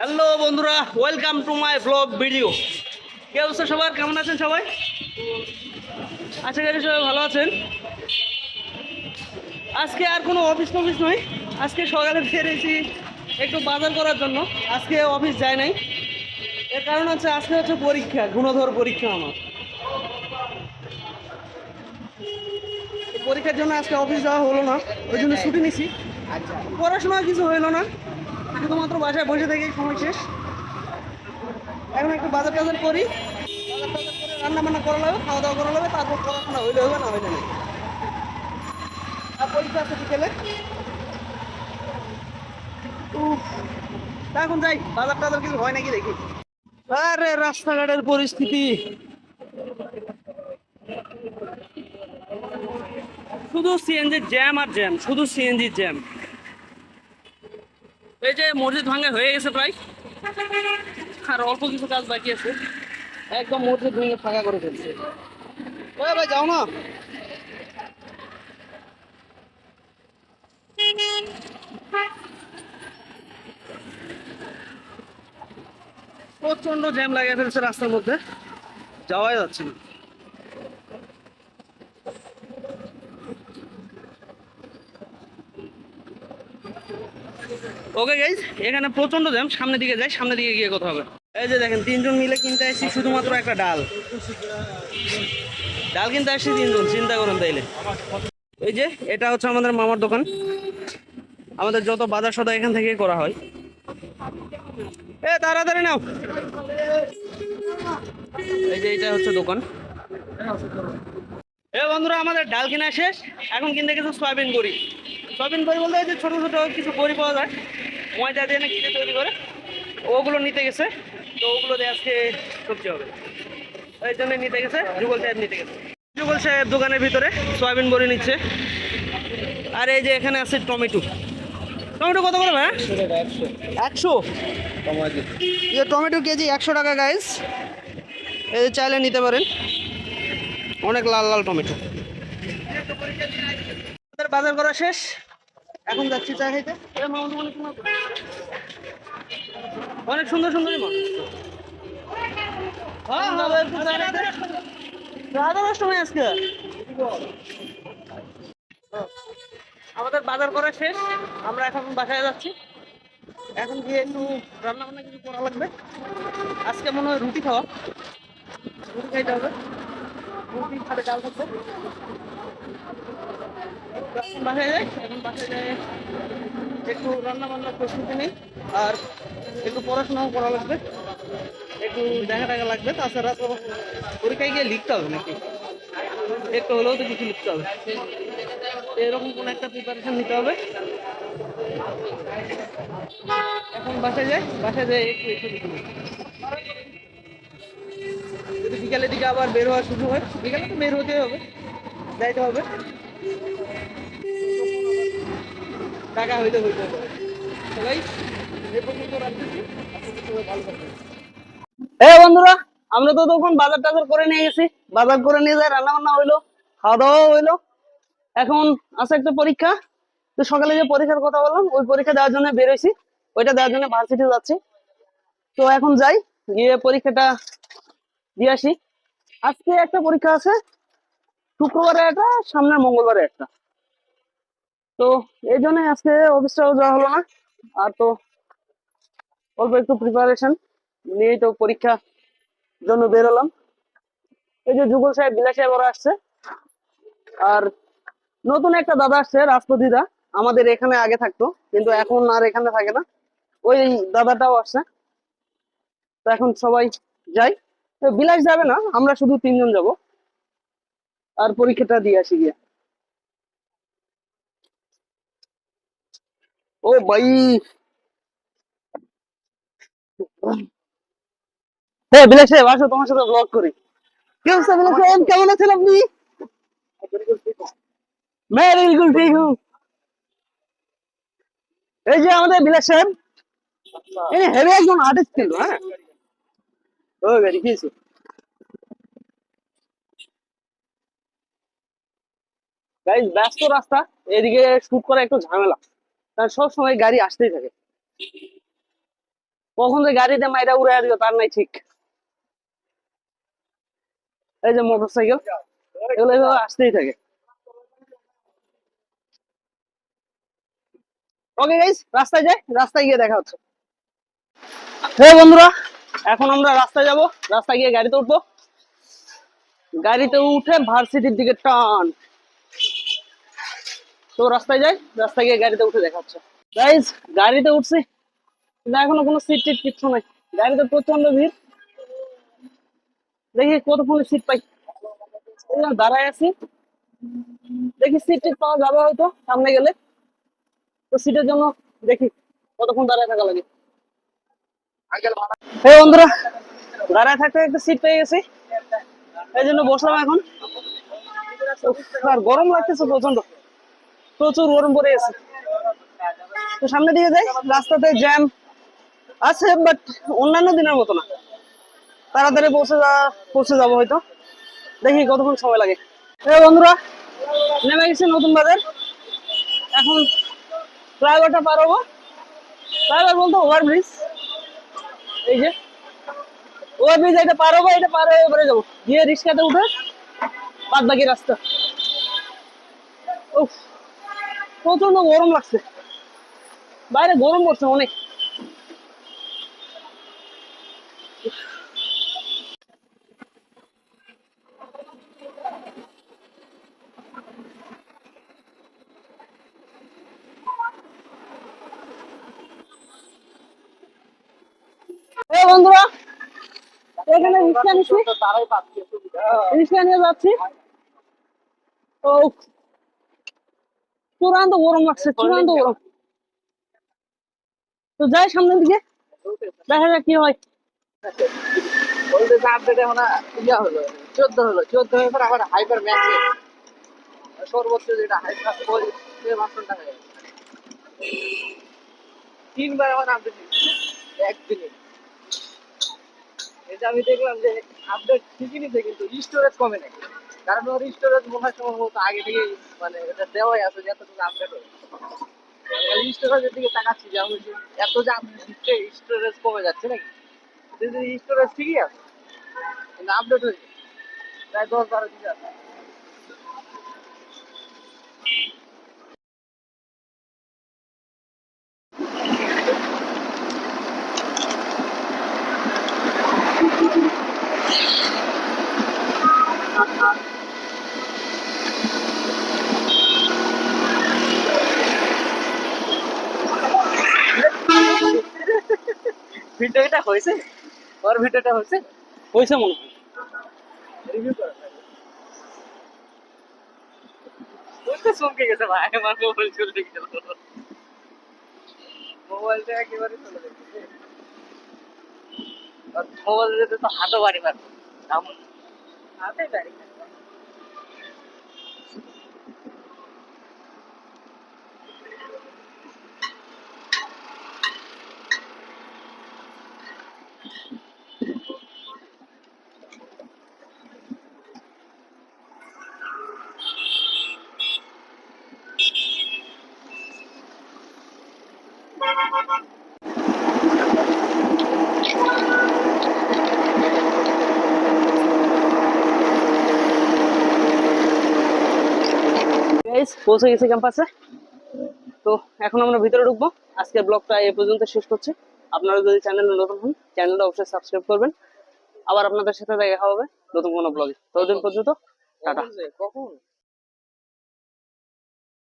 Hello বন্ধুরা, welcome to my blog video. কে অবস্থা সবার, কেমন আছেন সবাই? আশা করি সবাই ভালো আছেন। আজকে আর কোনো অফিস টফিস নয়, আজকে সকালে বেরিয়েছি একটু বাজার করার জন্য। আজকে অফিস যায় নাই, এর কারণ হচ্ছে আজকে হচ্ছে পরীক্ষা, গুণধর পরীক্ষা আমার। পরীক্ষার জন্য আজকে অফিস যাওয়া হলো না, ওই জন্য ছুটি নিছি। পড়াশোনা কিছু হইলো না, শুধুমাত্র বাসায় বসে থেকেই সময় শেষ। এখন একটু বাজার টাজার করি, বাজার টাজার করে রান্না বান্না করা লাগবে, খাওয়া দাওয়া করা লাগবে, তারপর পড়াশোনা হইলে হবে, না হইলে নেই। আর পরীক্ষা আছে বিকেলে। তা এখন যাই, বাজার টাজার কিছু হয় নাকি দেখি। আরে রাস্তাঘাটের পরিস্থিতি শুধু সিএনজি জ্যাম আর জ্যাম, শুধু সিএনজি জ্যাম। এই যে মসজিদ ভাঙা হয়ে গেছে প্রায়, আর অল্প কিছু কাজ বাকি আছে। একদম মসজিদ ভেঙে ফাঁকা করে ফেলছে। ওই ভাই যাও না। প্রচন্ড জ্যাম লাগিয়ে ফেলছে রাস্তার মধ্যে, যাওয়াই যাচ্ছে না। ওকে গাইজ, এখানে প্রচন্ড জ্যাম, সামনের দিকে যাই, সামনের দিকে গিয়ে কথা হবে। এই যে দেখেন, তিনজন মিলে কিনতে আসছি শুধুমাত্র একটা ডাল। ডাল কিনতে আসছি তিনজন, চিন্তা করেন তাইলে। এই যে এটা হচ্ছে আমাদের মামার দোকান, আমাদের যত বাজার সদা এখান থেকেই করা হয়। এ তাড়াতাড়ি নাও। এই যে এটা হচ্ছে দোকান। এ বন্ধুরা, আমাদের ডাল কেনা শেষ, এখন কিনতে গেছে সয়াবিন বড়ি। সয়াবিন বড়ি বলতে যে ছোট ছোট কিছু বড়ি পাওয়া যায়, ময়দা দিয়ে না ঘি দিয়ে তৈরি করে, ওগুলো নিতে গেছে। তো ওগুলো দিয়ে আজকে সবজি হবে, এই জন্য নিতে গেছে। যুগল সাহেব নিতে গেছে, যুগল সাহেব দোকানের ভিতরে সয়াবিন বড়ি নিচ্ছে। আর এই যে এখানে আছে টমেটো। টমেটো কত করে ভাই? 100। এই টমেটো কেজি 100 টাকা গাইস, এই চাইলে নিতে পারেন, অনেক লাল লাল টমেটো। বাজার করা শেষ, এখন যাচ্ছি চা খাইতে। অনেক সুন্দর সুন্দর মাছ। আজকে আমাদের বাজার করা শেষ, আমরা এখন বাসায় যাচ্ছি। এখন গিয়ে একটু রান্না বান্না কিছু করা লাগবে। আজকে মনে হয় রুটি খাওয়া, রুটি খাইতে হবে। রুটি খাবে, ডাল থাকবে। এখন বাসায় যাই, এখন বাসায় যাই একটু রান্না বান্নার প্রস্তুতি নেই, আর একটু পড়াশোনাও করা লাগবে, একটু দেখা টাকা লাগবে। তাছাড়া তো পরীক্ষায় গিয়ে লিখতে হবে নাকি, একটু হলেও তো কিছু লিখতে হবে। এরকম কোনো একটা প্রিপারেশন নিতে হবে। এখন বাসায় যাই, বাসায় যাই একটু একটু লিখে নেই। যদি বিকালের দিকে আবার বের হওয়া শুরু হয়, বিকালে তো বের হতে হবে, যাইতে হবে, টাকা হইতে হইতে হবে। সবাই এ পর্যন্ত রাখতেছি, ভালো থাকবেন। বন্ধুরা, আমরা তো তখন বাজার টাজার করে নিয়ে গেছি, বাজার করে নিয়ে যাই, রান্না বান্না হইলো, খাওয়া দাওয়া হইলো। এখন আছে একটা পরীক্ষা। তো সকালে যে পরীক্ষার কথা বললাম, ওই পরীক্ষা দেওয়ার জন্য বেরোইছি, ওইটা দেওয়ার জন্য ভার্সিটি যাচ্ছি। তো এখন যাই, গিয়ে পরীক্ষাটা দিয়ে আসি। আজকে একটা পরীক্ষা আছে, শুক্রবারে একটা, সামনের মঙ্গলবারে একটা। তো এই জন্য আজকে অফিসটাও যাওয়া হলো না। আর তো অল্প একটু প্রিপারেশন নিয়েই তো পরীক্ষা জন্য বেরোলাম। এই যে যুগল সাহেব, বিলাস সাহেব ওরা আসছে, আর নতুন একটা দাদা আসছে, রাজপতি দা। আমাদের এখানে আগে থাকতো, কিন্তু এখন আর এখানে থাকে না। ওই দাদাটাও আসছে। তো এখন সবাই যাই। তো বিলাস যাবে না, আমরা শুধু তিনজন যাব, আর পরীক্ষাটা দিয়ে আসি গিয়ে। ও ভাই, হ্যাঁ বিলাস সাহেব আসো, তোমার সাথে ব্লগ করি। কি অবস্থা বিলাস সাহেব, কেমন আছেন আপনি? मैं बिल्कुल ठीक हूँ। এই যে আমাদের বিলাস সাহেব, ইনি হেভি একজন আর্টিস্ট কিন্তু। হ্যাঁ, ও ভেরি কিছু। গাইস, ব্যস্ত রাস্তা, এদিকে শুট করা একটু ঝামেলা, কারণ সব সময় গাড়ি আসতেই থাকে। কখন যে গাড়িতে মাইরা উড়ে দিও তার নাই ঠিক। এই যে মোটরসাইকেল, এগুলো এভাবে আসতেই থাকে। ওকে গাইস, রাস্তায় যাই, রাস্তায় গিয়ে দেখা হচ্ছে। হ্যাঁ বন্ধুরা, এখন আমরা রাস্তায় যাব, রাস্তায় গিয়ে গাড়িতে উঠবো। গাড়িতে উঠে ভার্সিটির দিকে টান। তো রাস্তায় যাই, রাস্তায় গিয়ে গাড়িতে উঠে দেখা হচ্ছে। গাইস, গাড়িতে উঠছি কিন্তু এখনো কোনো সিট টিট কিচ্ছু নাই। গাড়িতে প্রচন্ড ভিড়। দেখি কতক্ষণে সিট পাই। এই যে দাঁড়ায় আছি, দেখি সিট টিট পাওয়া যাবে হয়তো সামনে গেলে। তো সিটের জন্য দেখি কতক্ষণ দাঁড়ায় থাকা লাগে। হ্যাঁ বন্ধুরা, দাঁড়ায় থাকতে একটা সিট পেয়ে গেছি, এই জন্য বসলাম এখন। উফ, আর গরম লাগতেছে প্রচন্ড, প্রচুর গরম পড়ে গেছে। তো সামনের দিকে যাই, রাস্তাতে জ্যাম আছে বাট অন্যান্য দিনের মতো না। তাড়াতাড়ি পৌঁছে যাবো হয়তো, দেখি কতক্ষণ সময় লাগে। এই বন্ধুরা, নেমে গেছি নতুন বাজার। এখন ফ্লাইওভারটা পার হবো। ফ্লাইওভার বলতে ওভারব্রিজ, এই যে ওভারব্রিজ, এটা পার হবো, এটা পার হয়ে এবারে যাবো গিয়ে রিক্সাতে উঠে বাদ বাকি রাস্তা। উফ, প্রচন্ড গরম লাগছে, বাইরে গরম পড়ছে অনেক। এই বন্ধুরা, এখানে রিক্সা নিচ্ছি, রিক্সা নিয়ে যাচ্ছি। তো চূড়ান্ত গরম লাগছে, চূড়ান্ত গরম। তো যাই সামনের দিকে, দেখা যাক কি হয়। বলতে আপডেট এখন ইয়া হলো 14 হলো, 14 হওয়ার পর আবার হাইপার ম্যাক্সে সর্বোচ্চ যেটা হাইপার ওই ভার্সন টাকা তিনবার এখন আপডেট একদিনে। এটা আমি দেখলাম যে আপডেট ঠিকই নিতে কিন্তু স্টোরেজ কমে নাই, কারণ ওর স্টোরেজ মনে হয় সম্ভবত আগে থেকে মানে এটা দেওয়াই আছে যে এতটুকু আপডেট হবে। স্টোরেজের দিকে তাকাচ্ছি যে আমি এত যে আপডেট দিচ্ছে স্টোরেজ কমে যাচ্ছে নাকি, স্টোরেজ ঠিকই আছে কিন্তু আপডেট হয়েছে প্রায় 10-12 দিন আছে। ভিডিওটা হয়েছে, ওর ভিডিওটা হয়েছে, হয়েছে মনে হয়। রিভিউ করা বুঝতে চমকে গেছে ভাই, আমার মোবাইল চলে গেল, মোবাইলটা একেবারে চলে গেছে। আর মোবাইল যেতে তো হাতও বাড়ি মারবে, হাতে বাড়ি গাইস, পৌঁছে গেছি ক্যাম্পাসে। তো এখন আমরা ভিতরে ঢুকবো। আজকের ব্লগটা এই পর্যন্ত শেষ করছি। আপনারা যদি চ্যানেলে নতুন হন, চ্যানেলটা অবশ্যই সাবস্ক্রাইব করবেন। আবার আপনাদের সাথে দেখা হবে নতুন কোনো ব্লগে। ততদিন পর্যন্ত টাটা। কখন